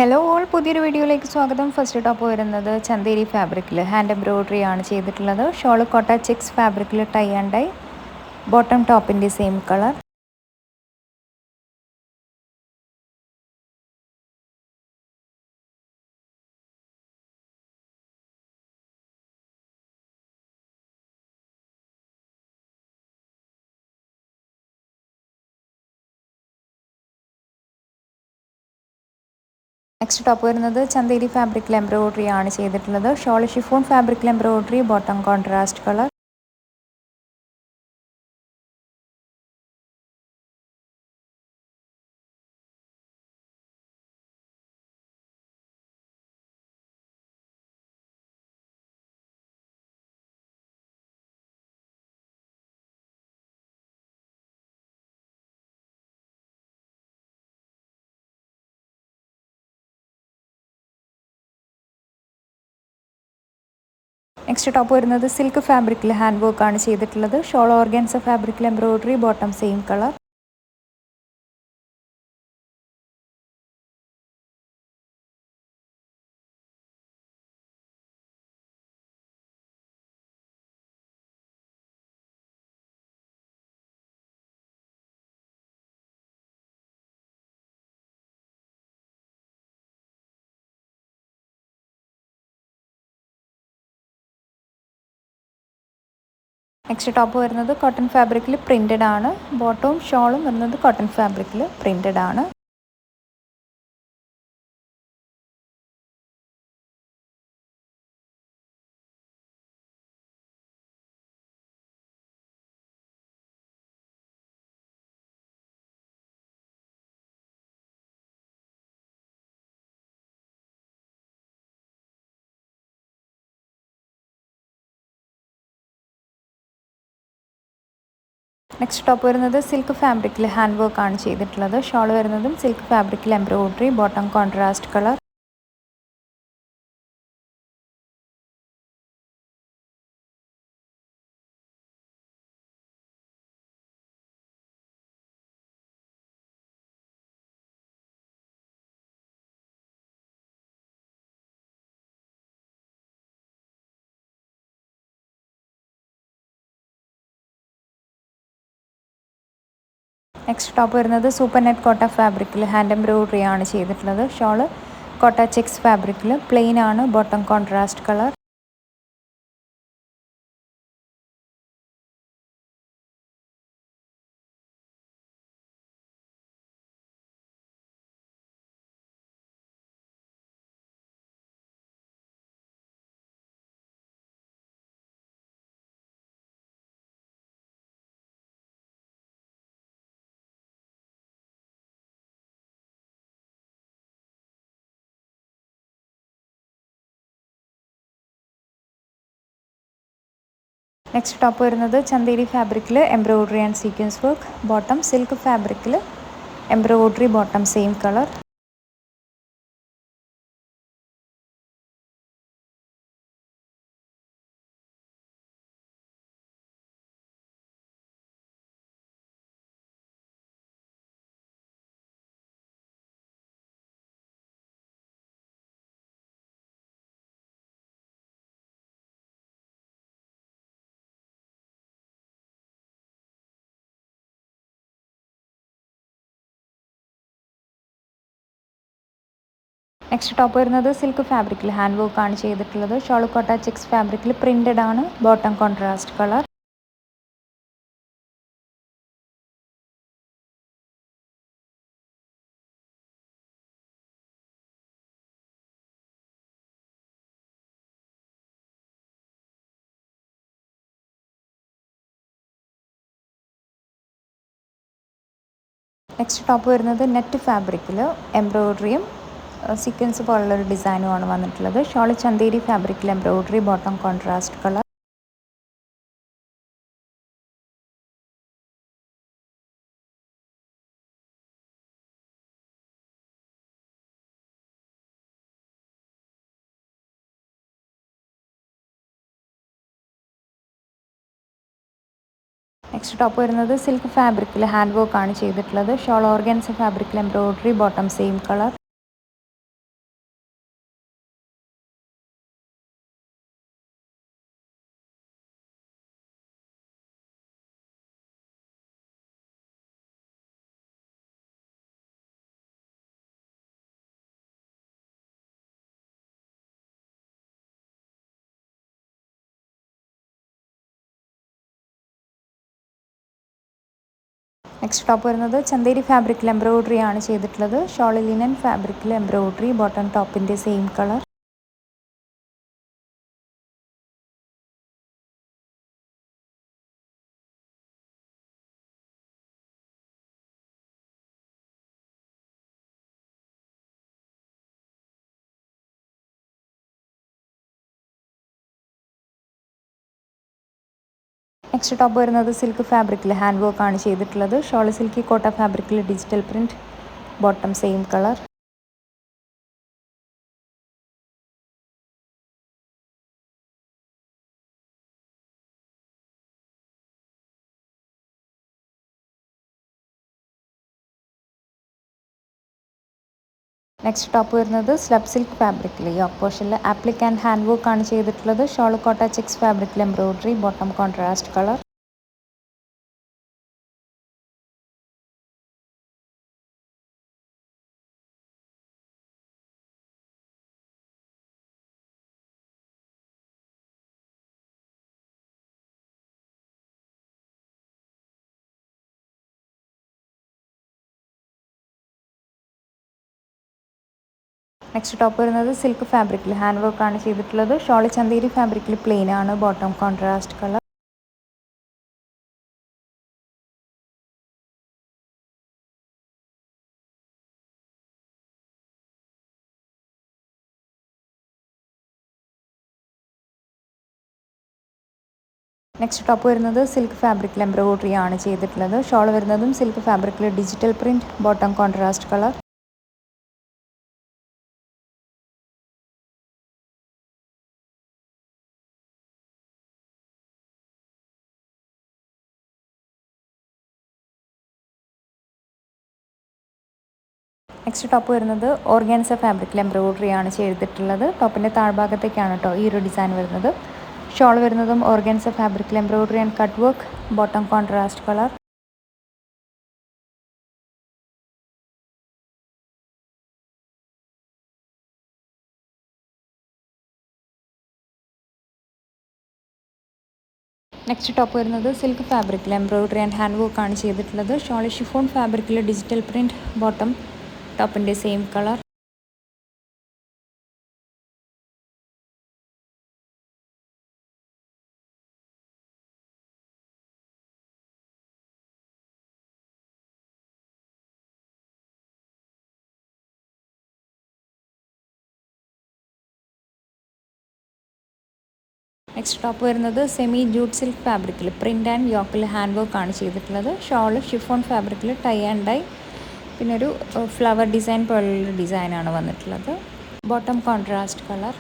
Hello all, പുതിയൊരു വീഡിയോയിലേക്ക് സ്വാഗതം. ഫസ്റ്റ് ടോപ്പ് വരുന്നത് ചന്തേരി ഫാബ്രിക്കിൽ ഹാൻഡ് എംബ്രോയ്ഡറി ആണ് ചെയ്തിട്ടുള്ളത്. ഷോൾ കോട്ട ചെക്സ് ഫാബ്രിക്കിൽ ടൈ ആൻഡ് ഡൈ, ബോട്ടം ടോപ്പിൻ്റെ സെയിം കളർ. നെക്സ്റ്റ് ടോപ്പ് വരുന്നത് ചന്തേരി ഫാബ്രിക്കിൽ എംബ്രോയ്ഡറി ആണ് ചെയ്തിട്ടുള്ളത്. ഷോൾ ഷിഫോൺ ഫാബ്രിക്കിൽ embroidery, bottom contrast colour. Next top വരുന്നത് സിൽക്ക് ഫാബ്രിക്കിൽ ഹാൻഡ് വർക്ക് ആണ് ചെയ്തിട്ടുള്ളത്. ഷോൾ ഓർഗൻസ ഫാബ്രിക്കിൽ embroidery, bottom same colour. Next top വരുന്നത് കോട്ടൺ ഫാബ്രിക്കിൽ പ്രിൻറ്റഡ് ആണ്. ബോട്ടവും ഷോളും വരുന്നത് കോട്ടൺ ഫാബ്രിക്കിൽ പ്രിൻറ്റഡ് ആണ്. നെക്സ്റ്റ് ടോപ്പ് വരുന്നത് സിൽക്ക് ഫാബ്രിക്കിൽ ഹാൻഡ് വർക്ക് ആണ് ചെയ്തിട്ടുള്ളത്. ഷോൾ വരുന്നതും സിൽക്ക് ഫാബ്രിക്കിൽ embroidery, bottom contrast colour. Next top വരുന്നത് സൂപ്പർ നെറ്റ് കോട്ട ഫാബ്രിക്കിൽ ഹാൻഡ് എംബ്രോയ്ഡറി ആണ് ചെയ്തിട്ടുള്ളത്. ഷോൾ കോട്ട ചെക്സ് ഫാബ്രിക്കിൽ പ്ലെയിൻ ആണ്, bottom contrast colour. Next top വരുന്നത് ചന്തേരി ഫാബ്രിക്കിൽ embroidery and sequence work, bottom silk ഫാബ്രിക്കിൽ embroidery, bottom same colour. Next top വരുന്നത് സിൽക്ക് ഫാബ്രിക്കിൽ ഹാൻഡ് വർക്ക് ആണ് ചെയ്തിട്ടുള്ളത്. ഷോൾ കോട്ട ചെക്സ് ഫാബ്രിക്കിൽ പ്രിൻറ്റഡ് ആണ്, bottom contrast colour. Next top വരുന്നത് നെറ്റ് ഫാബ്രിക്കിൽ എംബ്രോയ്ഡറിയും സീക്വൻസ് പോലുള്ളൊരു ഡിസൈനുമാണ് വന്നിട്ടുള്ളത്. ഷോൾ ചന്തേരി ഫാബ്രിക്കിൽ embroidery, bottom contrast colour. Next top വരുന്നത് സിൽക്ക് ഫാബ്രിക്കിൽ ഹാൻഡ് വർക്ക് ആണ് ചെയ്തിട്ടുള്ളത്. ഷോൾ ഓർഗൻസ ഫാബ്രിക്കിൽ embroidery, bottom same colour. Next top വരുന്നത് ചന്തേരി ഫാബ്രിക്കിൽ എംബ്രോയിഡറി ആണ് ചെയ്തിട്ടുള്ളത്. ഷോൾ ലിനൻ ഫാബ്രിക്കിൽ എംബ്രോയിഡറി, ബോട്ടം ടോപ്പിൻ്റെ സെയിം കളർ. നെക്സ്റ്റ് ടോപ്പ് വരുന്നത് സിൽക്ക് ഫാബ്രിക്കിൽ ഹാൻഡ് വർക്ക് ആണ് ചെയ്തിട്ടുള്ളത്. ഷോൾ സിൽക്കി കോട്ട ഫാബ്രിക്കിൽ digital print, bottom same colour. Next top വരുന്നത് സ്ലബ് സിൽക്ക് ഫാബ്രിക്കിൽ യോക്ക് പോർഷനിൽ ആപ്ലിക് ആൻഡ് ഹാൻഡ് വർക്ക് ആണ് ചെയ്തിട്ടുള്ളത്. ഷോൾ കോട്ട ചെക്സ് ഫാബ്രിക്കിൽ embroidery, bottom contrast colour. Next top വരുന്നത് സിൽക്ക് ഫാബ്രിക്കിൽ ഹാൻഡ് വർക്ക് ആണ് ചെയ്തിട്ടുള്ളത്. ഷോൾ ചന്തേരി ഫാബ്രിക്കിൽ പ്ലെയിൻ ആണ്, bottom contrast colour. Next top വരുന്നത് സിൽക്ക് ഫാബ്രിക്കിൽ എംബ്രോയിഡറി ആണ് ചെയ്തിട്ടുള്ളത്. ഷോൾ വരുന്നതും സിൽക്ക് ഫാബ്രിക്കിൽ digital print, bottom contrast colour. Next top വരുന്നത് ഓർഗാൻസ ഫാബ്രിക്കിൽ എംബ്രോയിഡറി ആണ് ചെയ്തിട്ടുള്ളത്. ടോപ്പിൻ്റെ താഴ്ഭാഗത്തേക്കാണ് കേട്ടോ ഈ ഒരു ഡിസൈൻ വരുന്നത്. ഷോൾ വരുന്നതും ഓർഗാൻസ ഫാബ്രിക്കിൽ embroidery and cut work, bottom contrast colour. Next top വരുന്നത് സിൽക്ക് ഫാബ്രിക്കിൽ എംബ്രോയിഡറി ആൻഡ് ഹാൻഡ് വർക്ക് ആണ് ചെയ്തിട്ടുള്ളത്. ഷോൾ ഷിഫോൺ ഫാബ്രിക്കിൽ ഡിജിറ്റൽ പ്രിൻറ്റ്, ബോട്ടം ടോപ്പിൻ്റെ സെയിം കളർ. നെക്സ്റ്റ് ടോപ്പ് വരുന്നത് സെമി ജൂട്ട് സിൽക്ക് ഫാബ്രിക്കിൽ പ്രിൻ്റ് ആൻഡ് യോക്കിൽ ഹാൻഡ് വർക്ക് ആണ് ചെയ്തിട്ടുള്ളത്. ഷോൾ ഷിഫോൺ ഫാബ്രിക്കിൽ ടൈ ആൻഡ് ഡൈ, പിന്നെ ഒരു ഫ്ലവർ ഡിസൈൻ പോലുള്ള ഡിസൈനാണ് വന്നിട്ടുള്ളത്. Bottom contrast colour.